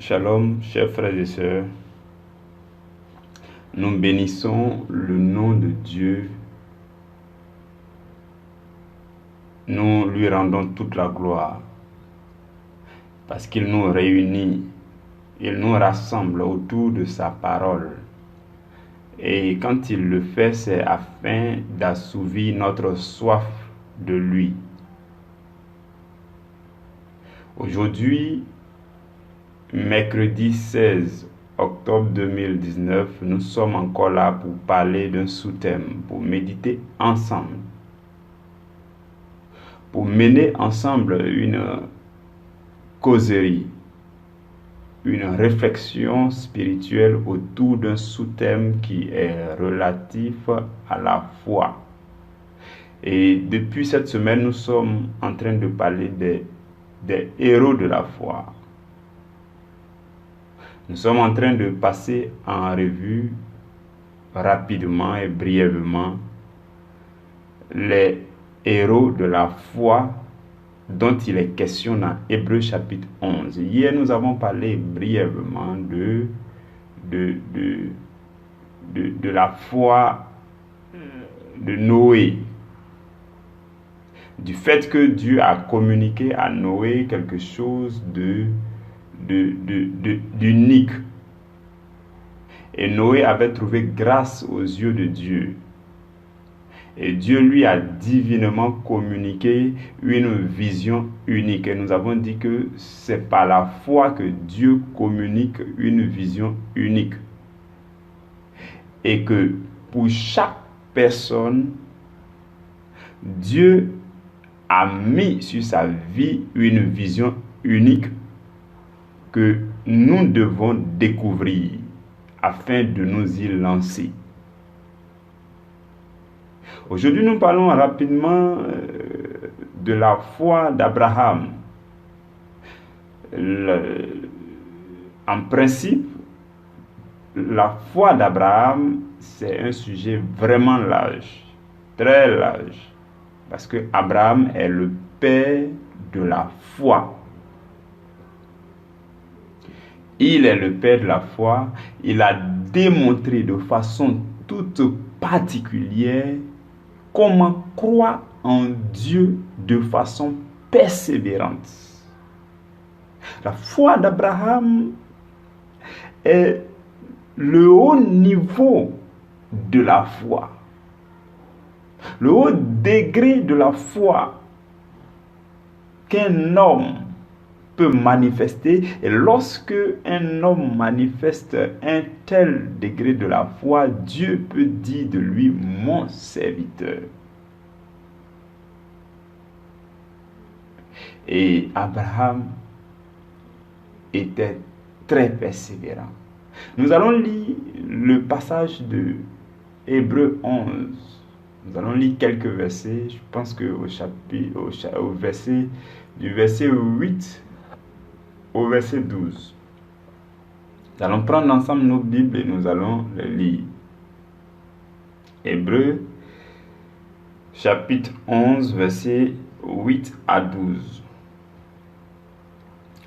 Shalom, chers frères et sœurs. Nous bénissons le nom de Dieu. Nous lui rendons toute la gloire parce qu'il nous réunit, il nous rassemble autour de sa parole. Et quand il le fait, c'est afin d'assouvir notre soif de lui. Aujourd'hui, mercredi 16 octobre 2019, nous sommes encore là pour parler d'un sous-thème, pour méditer ensemble, pour mener ensemble une causerie, une réflexion spirituelle autour d'un sous-thème qui est relatif à la foi. Et depuis cette semaine, nous sommes en train de parler des héros de la foi. Nous sommes en train de passer en revue rapidement et brièvement les héros de la foi dont il est question dans Hébreux chapitre 11. Hier, nous avons parlé brièvement de la foi de Noé, du fait que Dieu a communiqué à Noé quelque chose d'unique. Et Noé avait trouvé grâce aux yeux de Dieu. Et Dieu lui a divinement communiqué une vision unique. Et nous avons dit que c'est par la foi que Dieu communique une vision unique. Et que pour chaque personne, Dieu a mis sur sa vie une vision unique que nous devons découvrir afin de nous y lancer. Aujourd'hui, nous parlons rapidement de la foi d'Abraham. En principe, la foi d'Abraham, c'est un sujet vraiment large, très large, parce que Abraham est le père de la foi. Il est le père de la foi. Il a démontré de façon toute particulière comment croire en Dieu de façon persévérante. La foi d'Abraham est le haut niveau de la foi, le haut degré de la foi qu'un homme peut manifester. Et lorsque un homme manifeste un tel degré de la foi, Dieu peut dire de lui mon serviteur. Et Abraham était très persévérant. Nous allons lire le passage de Hébreux 11. Nous allons lire quelques versets. Je pense que au verset, du verset 8 au verset 12. Nous allons prendre ensemble nos Bibles et nous allons les lire. Hébreux, chapitre 11, verset 8 à 12.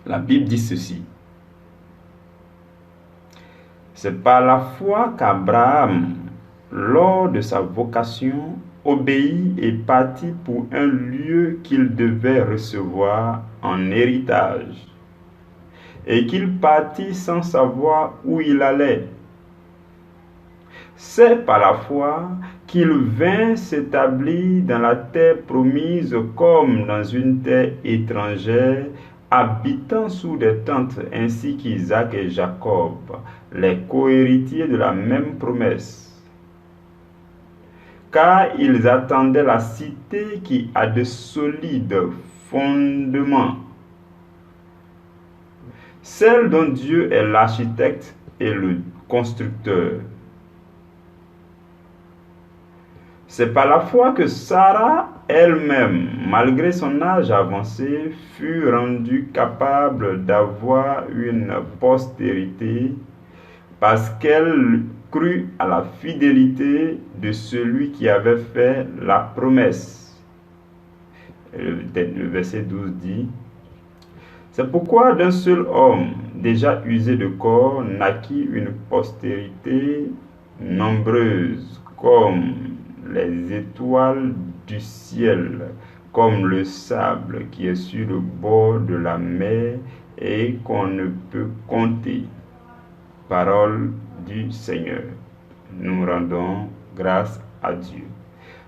La Bible dit ceci. C'est par la foi qu'Abraham, lors de sa vocation, obéit et partit pour un lieu qu'il devait recevoir en héritage, et qu'il partit sans savoir où il allait. C'est par la foi qu'il vint s'établir dans la terre promise comme dans une terre étrangère, habitant sous des tentes, ainsi qu'Isaac et Jacob, les cohéritiers de la même promesse. Car ils attendaient la cité qui a de solides fondements, celle dont Dieu est l'architecte et le constructeur. C'est par la foi que Sarah elle-même, malgré son âge avancé, fut rendue capable d'avoir une postérité parce qu'elle crut à la fidélité de celui qui avait fait la promesse. Le verset 12 dit: C'est pourquoi d'un seul homme, déjà usé de corps, naquit une postérité nombreuse comme les étoiles du ciel, comme le sable qui est sur le bord de la mer et qu'on ne peut compter. Parole du Seigneur. Nous rendons grâce à Dieu.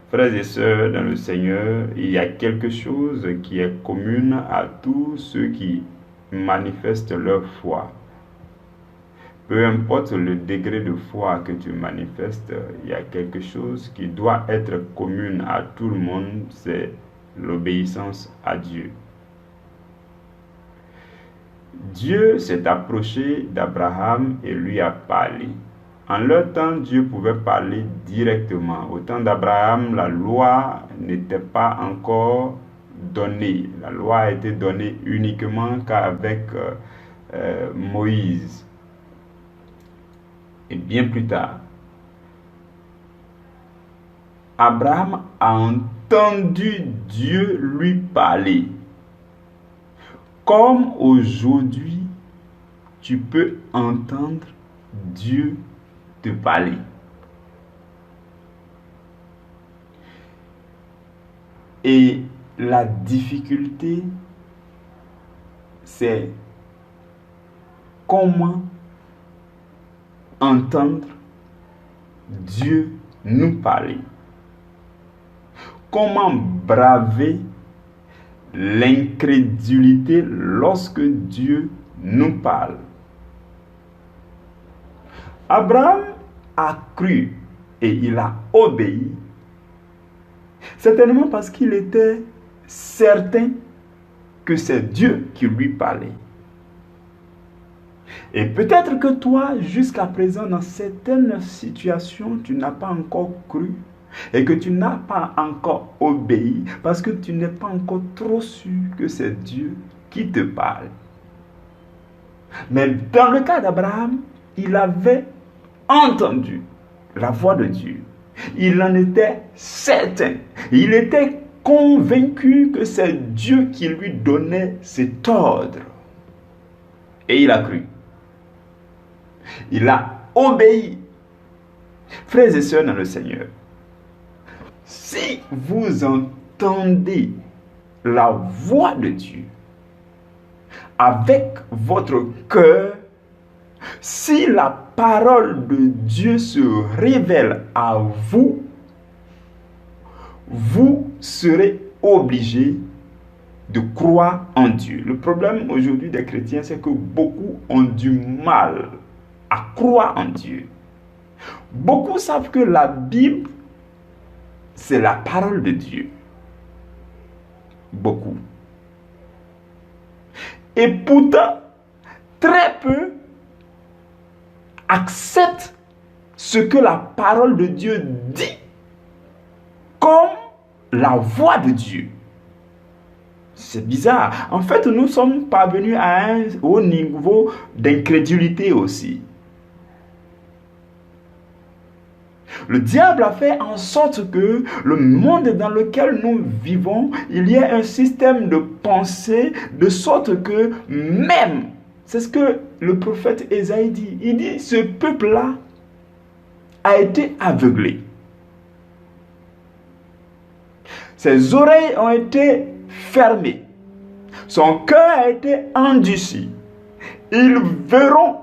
Frères et sœurs dans le Seigneur, il y a quelque chose qui est commun à tous ceux qui manifestent leur foi. Peu importe le degré de foi que tu manifestes, il y a quelque chose qui doit être commun à tout le monde, c'est l'obéissance à Dieu. Dieu s'est approché d'Abraham et lui a parlé. En leur temps, Dieu pouvait parler directement. Au temps d'Abraham, la loi n'était pas encore donnée. La loi a été donnée uniquement qu'avec Moïse. Et bien plus tard, Abraham a entendu Dieu lui parler. Comme aujourd'hui, tu peux entendre Dieu te parler. Et la difficulté, c'est comment entendre Dieu nous parler. Comment braver l'incrédulité lorsque Dieu nous parle. Abraham a cru et il a obéi, certainement parce qu'il était certain que c'est Dieu qui lui parlait. Et peut-être que toi, jusqu'à présent, dans certaines situations, tu n'as pas encore cru et que tu n'as pas encore obéi parce que tu n'es pas encore trop sûr que c'est Dieu qui te parle. Mais dans le cas d'Abraham, il avait entendu la voix de Dieu. Il en était certain. Il était convaincu que c'est Dieu qui lui donnait cet ordre. Et il a cru. Il a obéi. Frères et sœurs dans le Seigneur, si vous entendez la voix de Dieu avec votre cœur, si la parole de Dieu se révèle à vous, vous serez obligé de croire en Dieu. Le problème aujourd'hui des chrétiens, c'est que beaucoup ont du mal à croire en Dieu. Beaucoup savent que la Bible, c'est la parole de Dieu. Beaucoup. Et pourtant, très peu acceptent ce que la parole de Dieu dit comme la voix de Dieu. C'est bizarre. En fait, nous sommes parvenus à un haut niveau d'incrédulité aussi. Le diable a fait en sorte que le monde dans lequel nous vivons, il y a un système de pensée de sorte que même, c'est ce que le prophète Ésaïe dit, il dit, ce peuple-là a été aveuglé. Ses oreilles ont été fermées. Son cœur a été endurci. Ils verront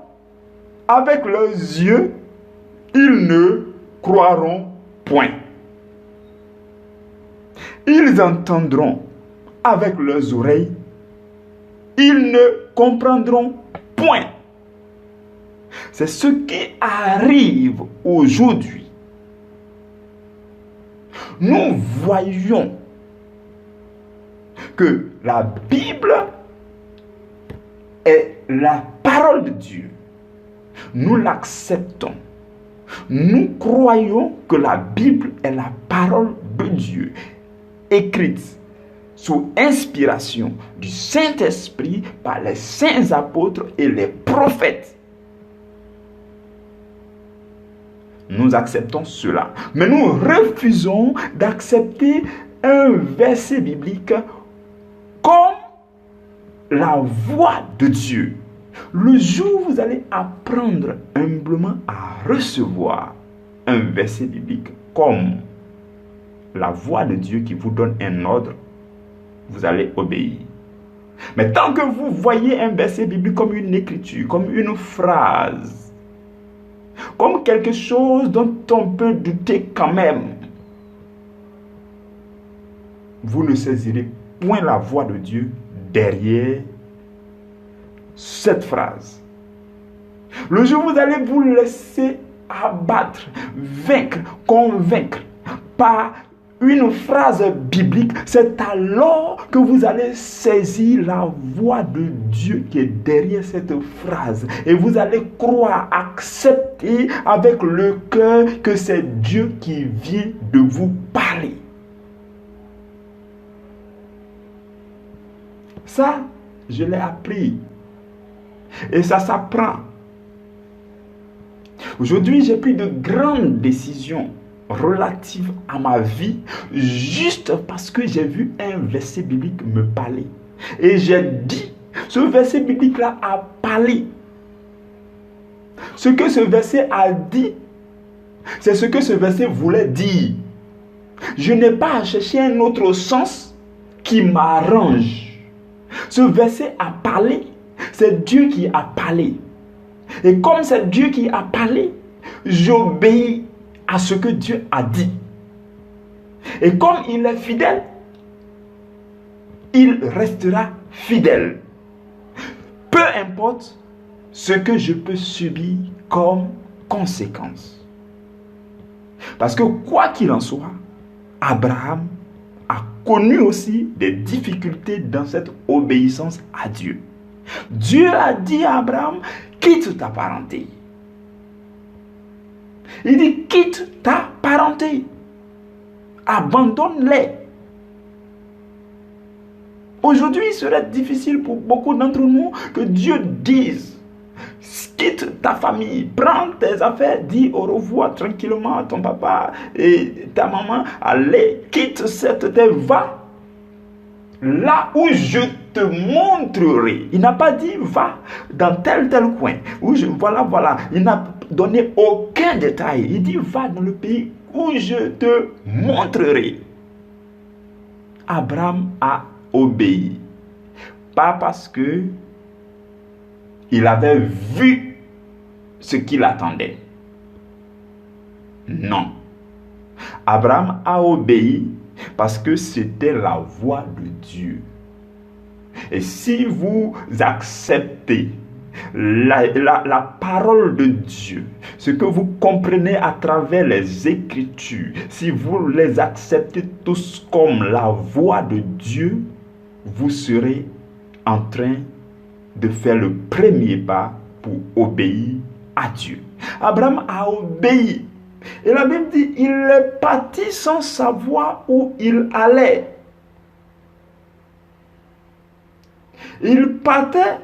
avec leurs yeux, ils ne croiront point. Ils entendront avec leurs oreilles, ils ne comprendront point. C'est ce qui arrive aujourd'hui. Nous voyons que la Bible est la parole de Dieu. Nous l'acceptons. Nous croyons que la Bible est la parole de Dieu, écrite sous inspiration du Saint-Esprit par les saints apôtres et les prophètes. Nous acceptons cela. Mais nous refusons d'accepter un verset biblique comme la voix de Dieu. Le jour où vous allez apprendre humblement à recevoir un verset biblique comme la voix de Dieu qui vous donne un ordre, vous allez obéir. Mais tant que vous voyez un verset biblique comme une écriture, comme une phrase, comme quelque chose dont on peut douter quand même, vous ne saisirez point la voix de Dieu derrière cette phrase. Le jour où vous allez vous laisser abattre, vaincre, convaincre par une phrase biblique, c'est alors que vous allez saisir la voix de Dieu qui est derrière cette phrase. Et vous allez croire, accepter avec le cœur que c'est Dieu qui vient de vous parler. Ça, je l'ai appris. Et ça s'apprend. Aujourd'hui, j'ai pris de grandes décisions relatives à ma vie juste parce que j'ai vu un verset biblique me parler. Et j'ai dit, ce verset biblique-là a parlé. Ce que ce verset a dit, c'est ce que ce verset voulait dire. Je n'ai pas à chercher un autre sens qui m'arrange. Ce verset a parlé. C'est Dieu qui a parlé. Et comme c'est Dieu qui a parlé, j'obéis à ce que Dieu a dit. Et comme il est fidèle, il restera fidèle. Peu importe ce que je peux subir comme conséquence. Parce que quoi qu'il en soit, Abraham a connu aussi des difficultés dans cette obéissance à Dieu. Dieu a dit à Abraham, quitte ta parenté. Il dit, quitte ta parenté. Abandonne-les. Aujourd'hui, il serait difficile pour beaucoup d'entre nous que Dieu dise, quitte ta famille, prends tes affaires, dis au revoir tranquillement à ton papa et ta maman, allez, quitte cette terre, va là où je te montrerai. Il n'a pas dit va dans tel coin. Voilà. Il n'a donné aucun détail. Il dit va dans le pays où je te montrerai. Abraham a obéi. Pas parce que il avait vu ce qu'il attendait. Non. Abraham a obéi parce que c'était la voix de Dieu. Et si vous acceptez la parole de Dieu, ce que vous comprenez à travers les Écritures, si vous les acceptez tous comme la voix de Dieu, vous serez en train de faire le premier pas pour obéir à Dieu. Abraham a obéi. Et la Bible dit, il est parti sans savoir où il allait. Il partait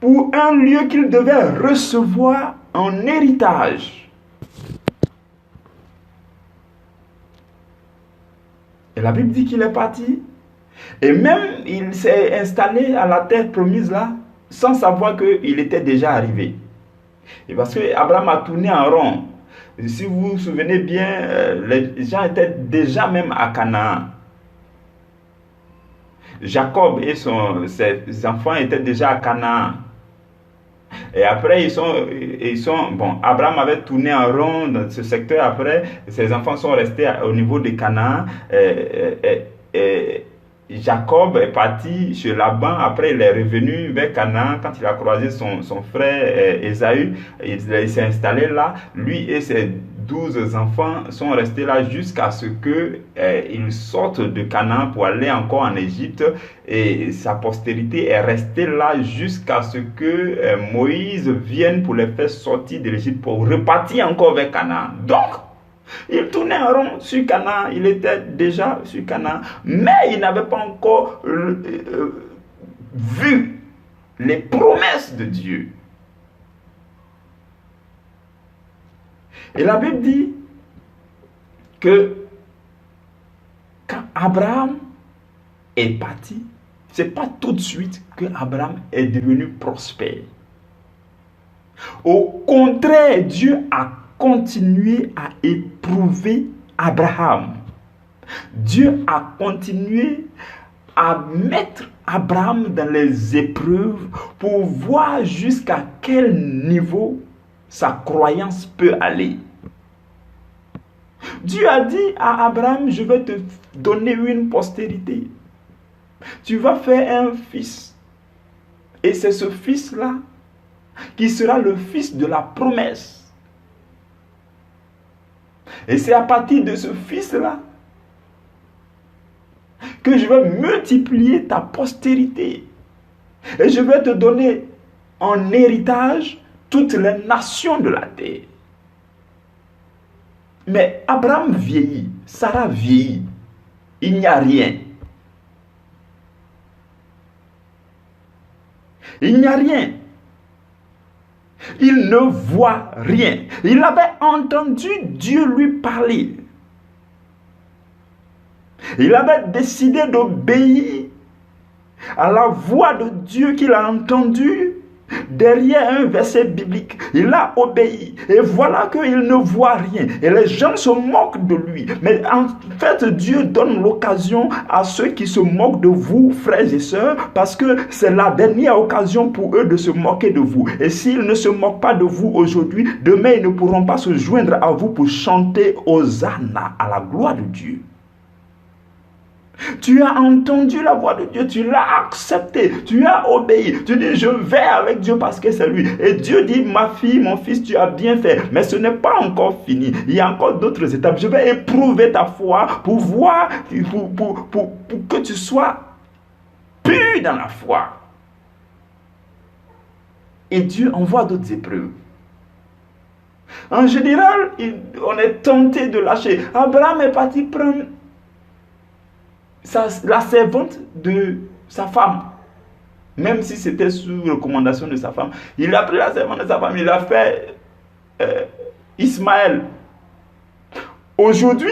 pour un lieu qu'il devait recevoir en héritage. Et la Bible dit qu'il est parti. Et même, il s'est installé à la terre promise là, sans savoir qu'il était déjà arrivé. Et parce que Abraham a tourné en rond. Si vous vous souvenez bien, les gens étaient déjà même à Canaan. Jacob et ses enfants étaient déjà à Canaan. Et après, Abraham avait tourné en rond dans ce secteur. Après, ses enfants sont restés au niveau de Canaan. Jacob est parti chez Laban. Après, il est revenu vers Canaan. Quand il a croisé son frère Ésaü, il s'est installé là. Lui et ses 12 enfants sont restés là jusqu'à ce qu'ils sortent de Canaan pour aller encore en Égypte. Et sa postérité est restée là jusqu'à ce que Moïse vienne pour les faire sortir de l'Égypte pour repartir encore vers Canaan. Donc, il tournait en rond sur Canaan, il était déjà sur Canaan, mais il n'avait pas encore vu les promesses de Dieu. Et la Bible dit que quand Abraham est parti, c'est pas tout de suite que Abraham est devenu prospère. Au contraire, Dieu a continué à éprouver Abraham. Dieu a continué à mettre Abraham dans les épreuves pour voir jusqu'à quel niveau sa croyance peut aller. Dieu a dit à Abraham, je vais te donner une postérité. Tu vas faire un fils. Et c'est ce fils-là qui sera le fils de la promesse. Et c'est à partir de ce fils-là que je vais multiplier ta postérité. Et je vais te donner en héritage toutes les nations de la terre. Mais Abraham vieillit, Sarah vieillit. Il n'y a rien. Il n'y a rien. Il ne voit rien. Il avait entendu Dieu lui parler. Il avait décidé d'obéir à la voix de Dieu qu'il a entendue derrière un verset biblique. Il a obéi. Et voilà qu'il ne voit rien. Et les gens se moquent de lui. Mais en fait, Dieu donne l'occasion à ceux qui se moquent de vous, frères et sœurs, parce que c'est la dernière occasion pour eux de se moquer de vous. Et s'ils ne se moquent pas de vous aujourd'hui, demain, ils ne pourront pas se joindre à vous pour chanter Hosanna à la gloire de Dieu. Tu as entendu la voix de Dieu, tu l'as accepté, tu as obéi. Tu dis, je vais avec Dieu parce que c'est lui. Et Dieu dit, ma fille, mon fils, tu as bien fait. Mais ce n'est pas encore fini. Il y a encore d'autres étapes. Je vais éprouver ta foi pour voir, pour que tu sois pur dans la foi. Et Dieu envoie d'autres épreuves. En général, on est tenté de lâcher. Abraham est parti prendre la servante de sa femme, même si c'était sous recommandation de sa femme. Il a pris la servante de sa femme, il a fait Ismaël. Aujourd'hui,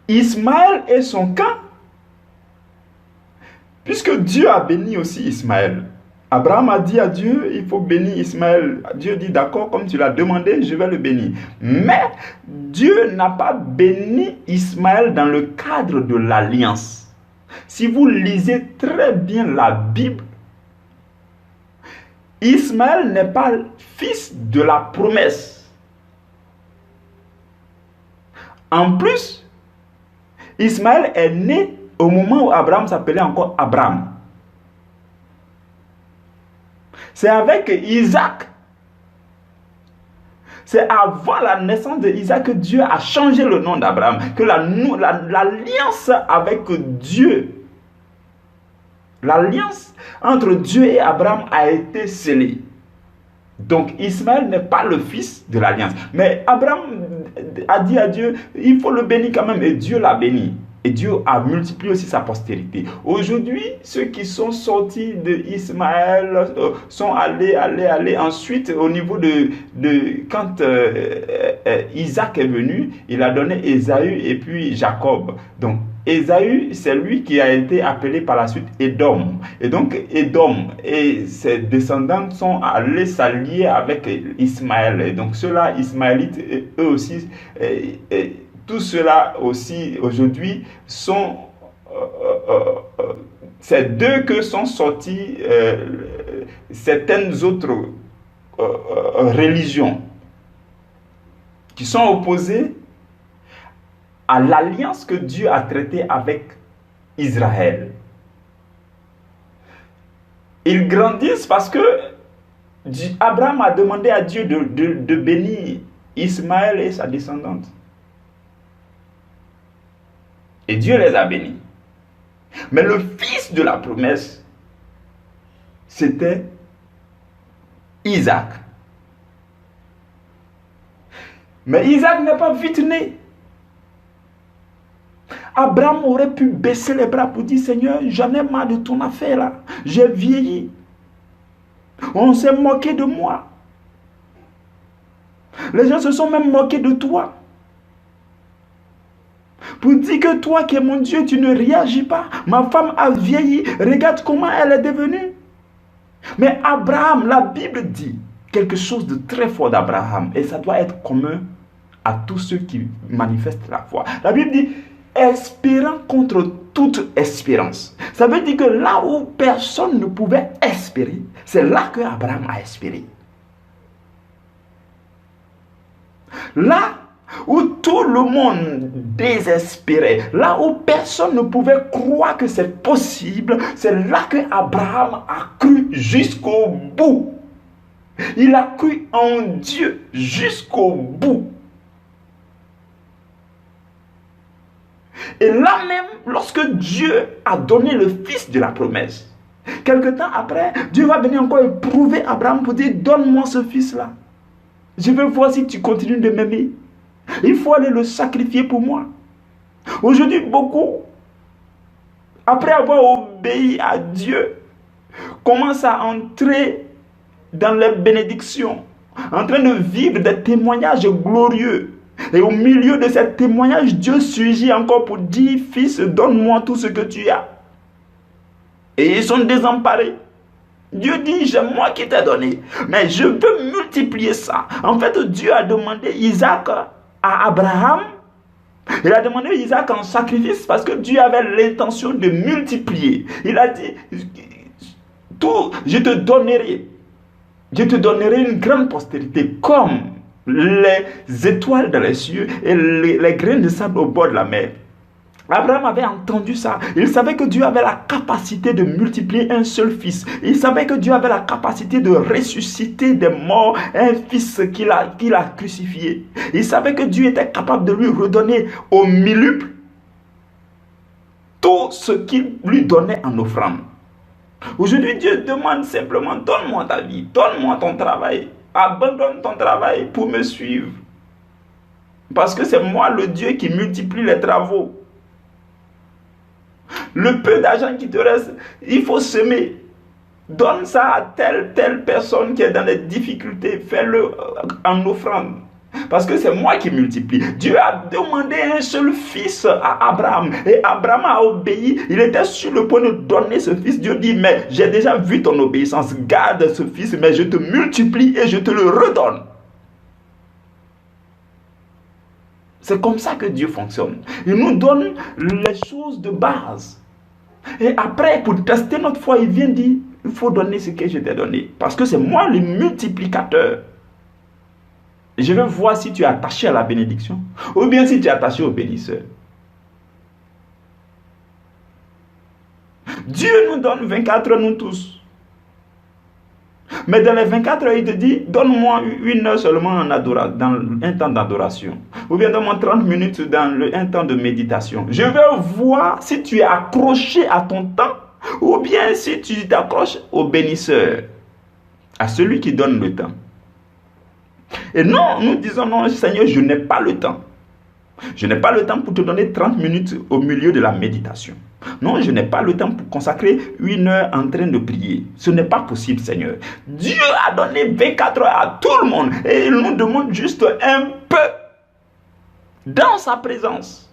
Ismaël est son camp, puisque Dieu a béni aussi Ismaël. Abraham a dit à Dieu, il faut bénir Ismaël. Dieu dit, d'accord, comme tu l'as demandé, je vais le bénir. Mais Dieu n'a pas béni Ismaël dans le cadre de l'alliance. Si vous lisez très bien la Bible, Ismaël n'est pas fils de la promesse. En plus, Ismaël est né au moment où Abraham s'appelait encore Abraham. C'est avec Isaac. C'est avant la naissance d'Isaac que Dieu a changé le nom d'Abraham. Que l'alliance avec Dieu, l'alliance entre Dieu et Abraham a été scellée. Donc Ismaël n'est pas le fils de l'alliance. Mais Abraham a dit à Dieu, il faut le bénir quand même. Et Dieu l'a béni. Et Dieu a multiplié aussi sa postérité. Aujourd'hui, ceux qui sont sortis de Ismaël sont allés. Ensuite, au niveau de quand Isaac est venu, il a donné Ésaü et puis Jacob. Donc, Ésaü, c'est lui qui a été appelé par la suite Édom. Et donc, Édom et ses descendants sont allés s'allier avec Ismaël. Et donc, ceux-là, Ismaélites, eux aussi, tout cela aussi aujourd'hui sont c'est d'eux que sont sorties certaines autres religions qui sont opposées à l'alliance que Dieu a traitée avec Israël. Ils grandissent parce que Abraham a demandé à Dieu de bénir Ismaël et sa descendante. Et Dieu les a bénis. Mais le fils de la promesse, c'était Isaac. Mais Isaac n'est pas vite né. Abraham aurait pu baisser les bras pour dire, Seigneur, j'en ai marre de ton affaire là. J'ai vieilli. On s'est moqué de moi. Les gens se sont même moqués de toi. pour dire que toi qui es mon Dieu, tu ne réagis pas. Ma femme a vieilli, regarde comment elle est devenue. Mais Abraham, la Bible dit quelque chose de très fort d'Abraham, et ça doit être commun à tous ceux qui manifestent la foi. La Bible dit, espérant contre toute espérance. Ça veut dire que là où personne ne pouvait espérer, c'est là que Abraham a espéré. Là où tout le monde désespérait, là où personne ne pouvait croire que c'est possible, c'est là que Abraham a cru jusqu'au bout. Il a cru en Dieu jusqu'au bout. Et là même, lorsque Dieu a donné le fils de la promesse, quelque temps après, Dieu va venir encore éprouver Abraham pour dire, donne-moi ce fils-là. Je veux voir si tu continues de m'aimer. Il faut aller le sacrifier pour moi. Aujourd'hui, beaucoup, après avoir obéi à Dieu, commencent à entrer dans les bénédictions, en train de vivre des témoignages glorieux. Et au milieu de ces témoignages, Dieu surgit encore pour dire, fils, donne-moi tout ce que tu as. Et ils sont désemparés. Dieu dit, c'est moi qui t'ai donné, mais je veux multiplier ça. En fait, Dieu a demandé Isaac à Abraham. Il a demandé Isaac en sacrifice parce que Dieu avait l'intention de multiplier. Il a dit, tout, je te donnerai une grande postérité comme les étoiles dans les cieux et les grains de sable au bord de la mer. Abraham avait entendu ça. Il savait que Dieu avait la capacité de multiplier un seul fils. Il savait que Dieu avait la capacité de ressusciter des morts un fils qu'il a crucifié. Il savait que Dieu était capable de lui redonner au milluple tout ce qu'il lui donnait en offrande. Aujourd'hui, Dieu demande simplement, donne-moi ta vie, donne-moi ton travail, abandonne ton travail pour me suivre. Parce que c'est moi le Dieu qui multiplie les travaux. Le peu d'argent qui te reste, il faut semer. Donne ça à telle personne qui est dans les difficultés. Fais-le en offrande. Parce que c'est moi qui multiplie. Dieu a demandé un seul fils à Abraham. Et Abraham a obéi. Il était sur le point de donner ce fils. Dieu dit, mais j'ai déjà vu ton obéissance. Garde ce fils, mais je te multiplie et je te le redonne. C'est comme ça que Dieu fonctionne. Il nous donne les choses de base. Et après, pour tester notre foi, il vient dire, il faut donner ce que je t'ai donné. Parce que c'est moi le multiplicateur. Je veux voir si tu es attaché à la bénédiction ou bien si tu es attaché au bénisseur. Dieu nous donne 24 heures, nous tous. Mais dans les 24 heures, il te dit, donne-moi 1 heure seulement en dans un temps d'adoration. Ou bien donne-moi 30 minutes dans un temps de méditation. Je veux voir si tu es accroché à ton temps ou bien si tu t'accroches au bénisseur, à celui qui donne le temps. Et non, nous disons, non, Seigneur, je n'ai pas le temps. Je n'ai pas le temps pour te donner 30 minutes au milieu de la méditation. Non, je n'ai pas le temps pour consacrer 1 heure en train de prier. Ce n'est pas possible, Seigneur. Dieu a donné 24 heures à tout le monde et il nous demande juste un peu dans sa présence.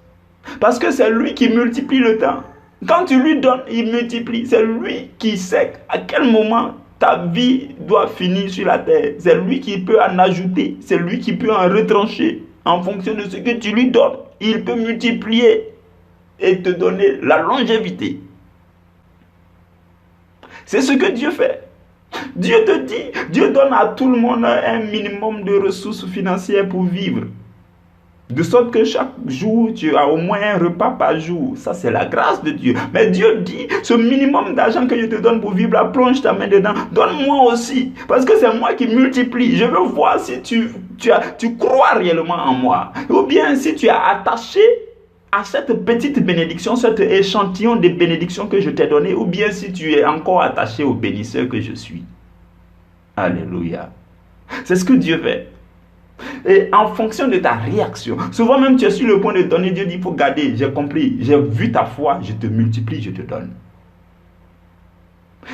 Parce que c'est lui qui multiplie le temps. Quand tu lui donnes, il multiplie. C'est lui qui sait à quel moment ta vie doit finir sur la terre. C'est lui qui peut en ajouter. C'est lui qui peut en retrancher. En fonction de ce que tu lui donnes, il peut multiplier et te donner la longévité. C'est ce que Dieu fait. Dieu te dit, Dieu donne à tout le monde un minimum de ressources financières pour vivre. De sorte que chaque jour, tu as au moins un repas par jour. Ça, c'est la grâce de Dieu. Mais Dieu dit, ce minimum d'argent que je te donne pour vivre, là, plonge ta main dedans. Donne-moi aussi. Parce que c'est moi qui multiplie. Je veux voir si tu crois réellement en moi. Ou bien si tu es attaché à cette petite bénédiction, cet échantillon de bénédiction que je t'ai donné. Ou bien si tu es encore attaché au bénisseur que je suis. Alléluia. C'est ce que Dieu fait. Et en fonction de ta réaction, souvent même tu es sur le point de donner, Dieu dit, il faut garder, j'ai compris, j'ai vu ta foi, je te multiplie, je te donne.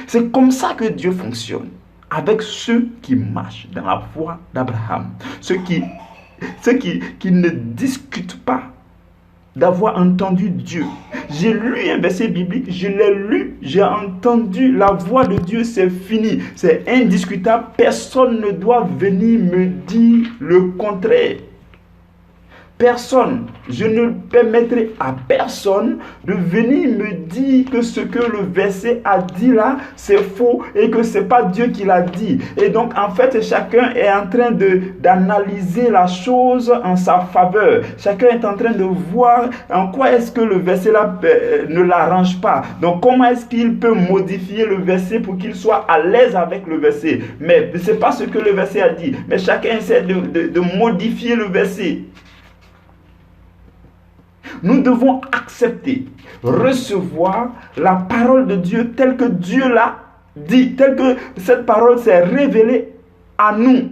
C'est comme ça que Dieu fonctionne, avec ceux qui marchent dans la foi d'Abraham, ceux qui ne discutent pas d'avoir entendu Dieu. J'ai lu un verset biblique, je l'ai lu, j'ai entendu la voix de Dieu, c'est fini, c'est indiscutable. Personne ne doit venir me dire le contraire. Personne, je ne permettrai à personne de venir me dire que ce que le verset a dit là, c'est faux et que ce n'est pas Dieu qui l'a dit. Et donc, en fait, chacun est en train d'analyser la chose en sa faveur. Chacun est en train de voir en quoi est-ce que le verset là ne l'arrange pas. Donc, comment est-ce qu'il peut modifier le verset pour qu'il soit à l'aise avec le verset. Mais ce n'est pas ce que le verset a dit. Mais chacun essaie de modifier le verset. Nous devons accepter, recevoir la parole de Dieu telle que Dieu l'a dit, telle que cette parole s'est révélée à nous.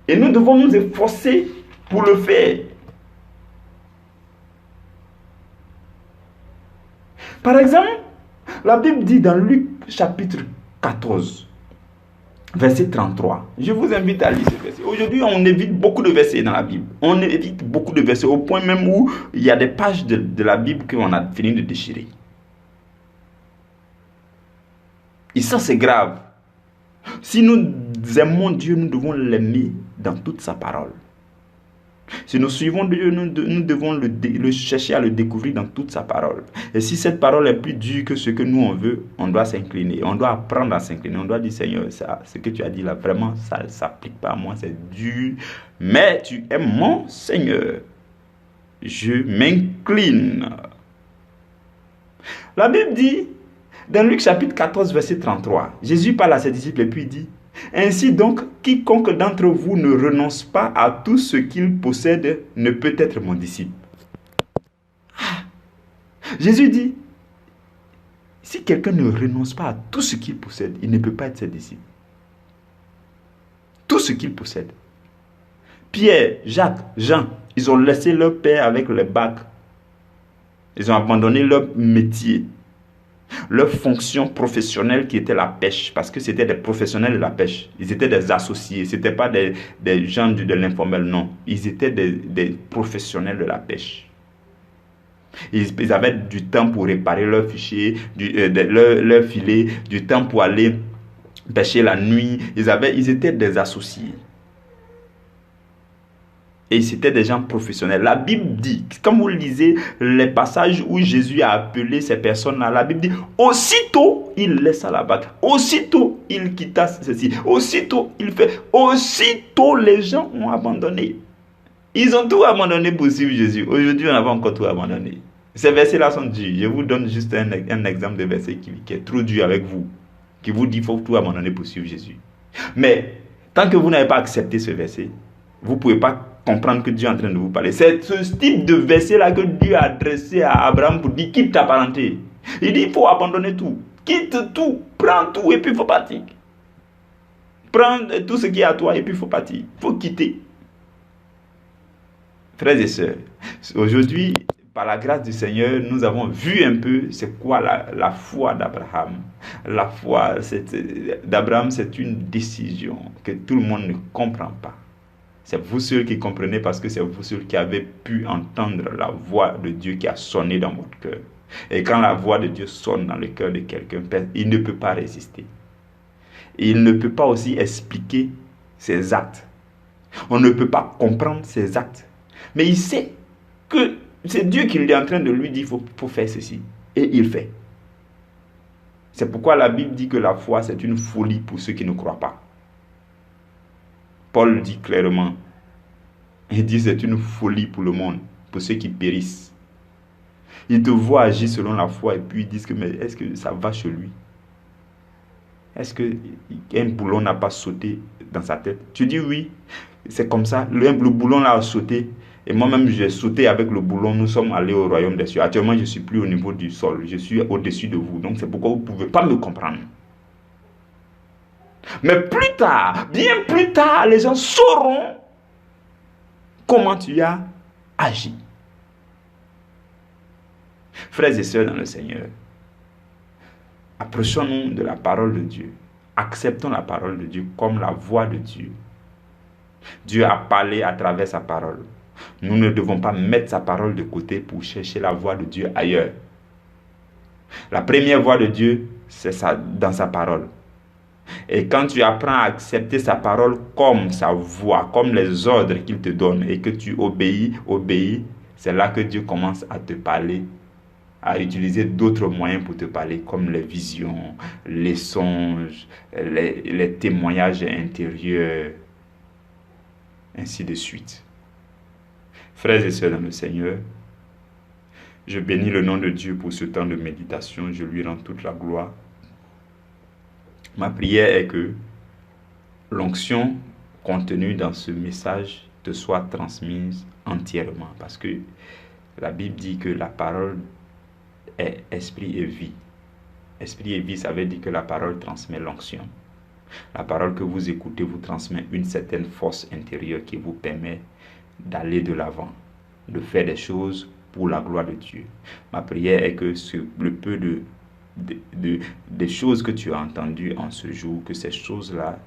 Et nous devons nous efforcer pour le faire. Par exemple, la Bible dit dans Luc chapitre 14, verset 33. Je vous invite à lire ce verset. Aujourd'hui, on évite beaucoup de versets dans la Bible. On évite beaucoup de versets au point même où il y a des pages de la Bible qu'on a fini de déchirer. Et ça, c'est grave. Si nous aimons Dieu, nous devons l'aimer dans toute sa parole. Si nous suivons Dieu, nous devons le chercher à le découvrir dans toute sa parole. Et si cette parole est plus dure que ce que nous on veut, on doit s'incliner. On doit apprendre à s'incliner. On doit dire, Seigneur, ça, ce que tu as dit là, vraiment, ça ne s'applique pas à moi, c'est dur. Mais tu es mon Seigneur. Je m'incline. La Bible dit, dans Luc chapitre 14, verset 33, Jésus parle à ses disciples et puis il dit, ainsi donc, quiconque d'entre vous ne renonce pas à tout ce qu'il possède ne peut être mon disciple. Jésus dit, si quelqu'un ne renonce pas à tout ce qu'il possède, il ne peut pas être ses disciples. Tout ce qu'il possède. Pierre, Jacques, Jean, ils ont laissé leur père avec les bacs. Ils ont abandonné leur métier. Leur fonction professionnelle qui était la pêche, parce que c'était des professionnels de la pêche. Ils étaient des associés, ce n'étaient pas des gens de l'informel, non. Ils étaient des professionnels de la pêche. Ils avaient du temps pour réparer leurs fichiers, leur filet, du temps pour aller pêcher la nuit. Ils étaient des associés. Et c'était des gens professionnels. La Bible dit, quand vous lisez les passages où Jésus a appelé ces personnes-là, la Bible dit, aussitôt il laissa la barque, aussitôt il quitta ceci, aussitôt il fait, aussitôt les gens ont abandonné. Ils ont tout abandonné pour suivre Jésus. Aujourd'hui, on n'a pas encore tout abandonné. Ces versets-là sont durs. Je vous donne juste un exemple de verset qui est trop dur avec vous, qui vous dit qu'il faut tout abandonner pour suivre Jésus. Mais tant que vous n'avez pas accepté ce verset, vous ne pouvez pas comprendre que Dieu est en train de vous parler. C'est ce type de verset-là que Dieu a adressé à Abraham pour dire quitte ta parenté. Il dit il faut abandonner tout. Quitte tout, prends tout et puis il faut partir. Prends tout ce qui est à toi et puis il faut partir. Il faut quitter. Frères et sœurs, aujourd'hui, par la grâce du Seigneur, nous avons vu un peu c'est quoi la foi d'Abraham. La foi d'Abraham, c'est une décision que tout le monde ne comprend pas. C'est vous seuls qui comprenez parce que c'est vous seuls qui avez pu entendre la voix de Dieu qui a sonné dans votre cœur. Et quand la voix de Dieu sonne dans le cœur de quelqu'un, il ne peut pas résister. Et il ne peut pas aussi expliquer ses actes. On ne peut pas comprendre ses actes. Mais il sait que c'est Dieu qui est en train de lui dire il faut faire ceci. Et il fait. C'est pourquoi la Bible dit que la foi, c'est une folie pour ceux qui ne croient pas. Paul dit clairement, il dit c'est une folie pour le monde, pour ceux qui périssent. Il te voit agir selon la foi et puis ils disent que mais est-ce que ça va chez lui? Est-ce qu'un boulon n'a pas sauté dans sa tête? Tu dis oui, c'est comme ça, le boulon là a sauté et moi-même j'ai sauté avec le boulon, nous sommes allés au royaume des cieux. Actuellement je ne suis plus au niveau du sol, je suis au-dessus de vous, donc c'est pourquoi vous ne pouvez pas me comprendre. Mais plus tard, bien plus tard, les gens sauront comment tu as agi. Frères et sœurs dans le Seigneur, approchons-nous de la parole de Dieu. Acceptons la parole de Dieu comme la voix de Dieu. Dieu a parlé à travers sa parole. Nous ne devons pas mettre sa parole de côté pour chercher la voix de Dieu ailleurs. La première voix de Dieu, c'est dans sa parole. Et quand tu apprends à accepter sa parole comme sa voix, comme les ordres qu'il te donne, et que tu obéis, c'est là que Dieu commence à te parler, à utiliser d'autres moyens pour te parler, comme les visions, les songes, les témoignages intérieurs, ainsi de suite. Frères et sœurs dans le Seigneur, je bénis le nom de Dieu pour ce temps de méditation, je lui rends toute la gloire. Ma prière est que l'onction contenue dans ce message te soit transmise entièrement, parce que la Bible dit que la parole est esprit et vie. Esprit et vie, ça veut dire que la parole transmet l'onction. La parole que vous écoutez vous transmet une certaine force intérieure qui vous permet d'aller de l'avant, de faire des choses pour la gloire de Dieu. Ma prière est que le peu des choses que tu as entendues en ce jour, que ces choses-là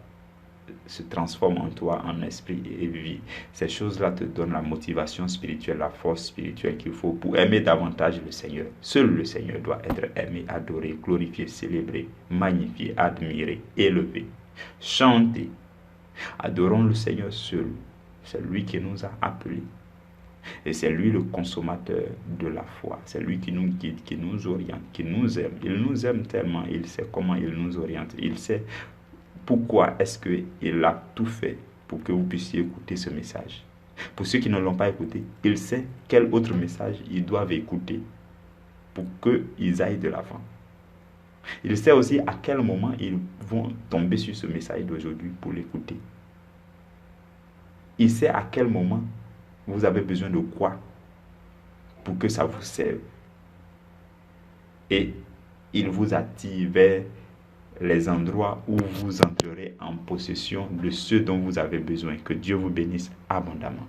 se transforment en toi en esprit et vie. Ces choses-là te donnent la motivation spirituelle, la force spirituelle qu'il faut pour aimer davantage le Seigneur. Seul le Seigneur doit être aimé, adoré, glorifié, célébré, magnifié, admiré, élevé, chanté. Adorons le Seigneur seul. C'est lui qui nous a appelés. Et c'est lui le consommateur de la foi. C'est lui qui nous guide, qui nous oriente, qui nous aime. Il nous aime tellement, il sait comment il nous oriente. Il sait pourquoi est-ce qu'il a tout fait pour que vous puissiez écouter ce message. Pour ceux qui ne l'ont pas écouté, il sait quel autre message ils doivent écouter pour qu'ils aillent de l'avant. Il sait aussi à quel moment ils vont tomber sur ce message d'aujourd'hui pour l'écouter. Il sait à quel moment vous avez besoin de quoi pour que ça vous serve. Et il vous attire vers les endroits où vous entrerez en possession de ce dont vous avez besoin. Que Dieu vous bénisse abondamment.